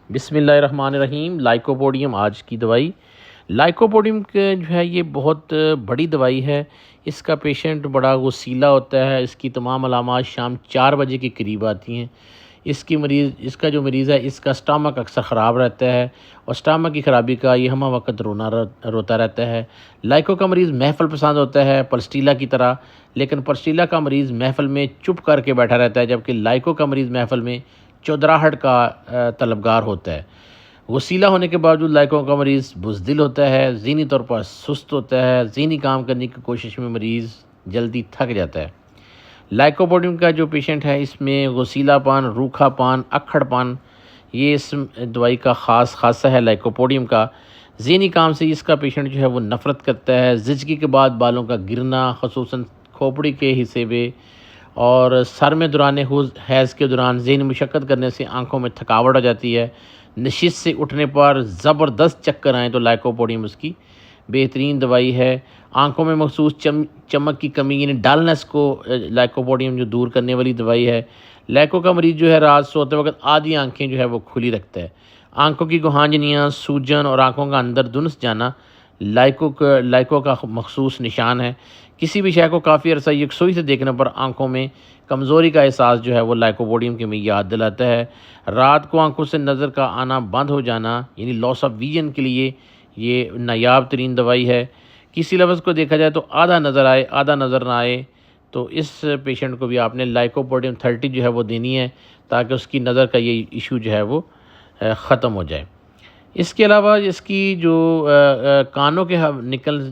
بسم اللہ الرحمن الرحیم۔ لائکوپوڈیم آج کی دوائی۔ لائکوپوڈیم کے جو ہے یہ بہت بڑی دوائی ہے۔ اس کا پیشنٹ بڑا غصیلا ہوتا ہے۔ اس کی تمام علامات شام 4 بجے کے قریب آتی ہیں۔ اس کا جو مریض ہے اس کا اسٹامک اکثر خراب رہتا ہے اور اسٹامک کی خرابی کا یہ ہمہ وقت روتا رہتا ہے۔ لائکو کا مریض محفل پسند ہوتا ہے پلسٹیلا کی طرح، لیکن پلسٹیلا کا مریض محفل میں چپ کر کے بیٹھا رہتا ہے، جبکہ لائکو کا مریض محفل میں چودراہٹ کا طلبگار ہوتا ہے۔ غصیلا ہونے کے باوجود لائکو کا مریض بزدل ہوتا ہے، ذہنی طور پر سست ہوتا ہے، ذہنی کام کرنے کی کوشش میں مریض جلدی تھک جاتا ہے۔ لائکوپوڈیم کا جو پیشنٹ ہے اس میں غصیلا پان، روکھا پان، اکھڑ پان، یہ اس دوائی کا خاصہ ہے لائکوپوڈیم کا۔ ذہنی کام سے اس کا پیشنٹ جو ہے وہ نفرت کرتا ہے۔ زچگی کے بعد بالوں کا گرنا، خصوصاً کھوپڑی کے حصے پہ اور سر میں دوران حیض کے دوران ذہنی مشقت کرنے سے آنکھوں میں تھکاوٹ ہو جاتی ہے۔ نشست سے اٹھنے پر زبردست چکر آئیں تو لائکوپوڈیم اس کی بہترین دوائی ہے۔ آنکھوں میں مخصوص چمک کی کمی یعنی ڈلنس کو لائکوپوڈیم جو دور کرنے والی دوائی ہے۔ لائکو کا مریض جو ہے رات سوتے وقت آدھی آنکھیں جو ہے وہ کھلی رکھتا ہے۔ آنکھوں کی گہانجنیاں، سوجن اور آنکھوں کا اندر دنس جانا لائکو کا مخصوص نشان ہے۔ کسی بھی شے کو کافی عرصہ یکسوئی سے دیکھنے پر آنکھوں میں کمزوری کا احساس جو ہے وہ لائکوپوڈیم کے میں یاد دلاتا ہے۔ رات کو آنکھوں سے نظر کا آنا بند ہو جانا یعنی لاس آف ویژن کے لیے یہ نایاب ترین دوائی ہے۔ کسی لفظ کو دیکھا جائے تو آدھا نظر آئے آدھا نظر نہ آئے تو اس پیشنٹ کو بھی آپ نے لائکوپوڈیم 30 جو ہے وہ دینی ہے تاکہ اس کی نظر کا یہ ایشو جو ہے وہ ختم ہو جائے۔ اس کے علاوہ اس کی جو کانوں کے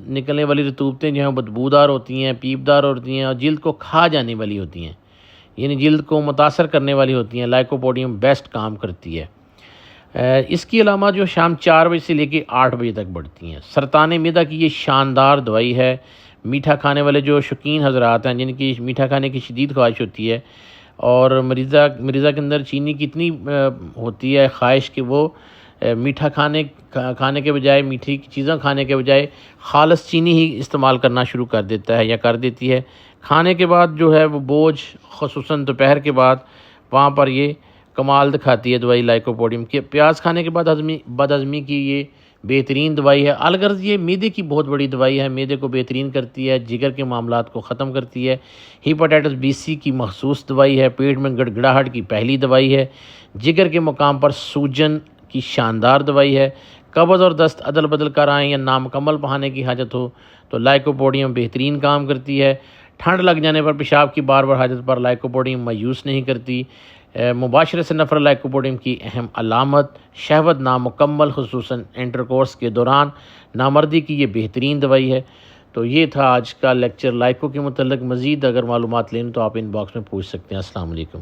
نکلنے والی رطوبتیں جو ہیں بدبودار ہوتی ہیں، پیپدار ہوتی ہیں اور جلد کو کھا جانے والی ہوتی ہیں، یعنی جلد کو متاثر کرنے والی ہوتی ہیں، لائکوپوڈیم بیسٹ کام کرتی ہے۔ اس کی علامات جو شام 4 بجے سے لے کے 8 بجے تک بڑھتی ہیں۔ سرطان معدہ کی یہ شاندار دوائی ہے۔ میٹھا کھانے والے جو شوقین حضرات ہیں جن کی میٹھا کھانے کی شدید خواہش ہوتی ہے اور مریضہ کے اندر چینی کی اتنی ہوتی ہے خواہش کہ وہ میٹھا کھانے کے بجائے، میٹھی چیزیں کھانے کے بجائے خالص چینی ہی استعمال کرنا شروع کر دیتا ہے یا کر دیتی ہے۔ کھانے کے بعد جو ہے وہ بوجھ، خصوصاً دوپہر کے بعد، وہاں پر یہ کمال دکھاتی ہے دوائی لائکوپوڈیم کی۔ پیاز کھانے کے بعد بد ہضمی کی یہ بہترین دوائی ہے۔ الغرض یہ معدے کی بہت بڑی دوائی ہے، معدے کو بہترین کرتی ہے، جگر کے معاملات کو ختم کرتی ہے۔ ہیپاٹائٹس بی سی کی مخصوص دوائی ہے، پیٹ میں گڑگڑاہٹ کی پہلی دوائی ہے، جگر کے مقام پر سوجن کی شاندار دوائی ہے۔ قبض اور دست عدل بدل کر آئیں یا نامکمل بہانے کی حاجت ہو تو لائکوپوڈیم بہترین کام کرتی ہے۔ ٹھنڈ لگ جانے پر پیشاب کی بار بار حاجت پر لائکوپوڈیم مایوس نہیں کرتی۔ مباشرت سے نفرت لائکوپوڈیم کی اہم علامت، شہوت نامکمل خصوصاً انٹرکورس کے دوران نامردی کی یہ بہترین دوائی ہے۔ تو یہ تھا آج کا لیکچر لائکو کے متعلق۔ مزید اگر معلومات لیں تو آپ ان باکس میں پوچھ سکتے ہیں۔ السلام علیکم۔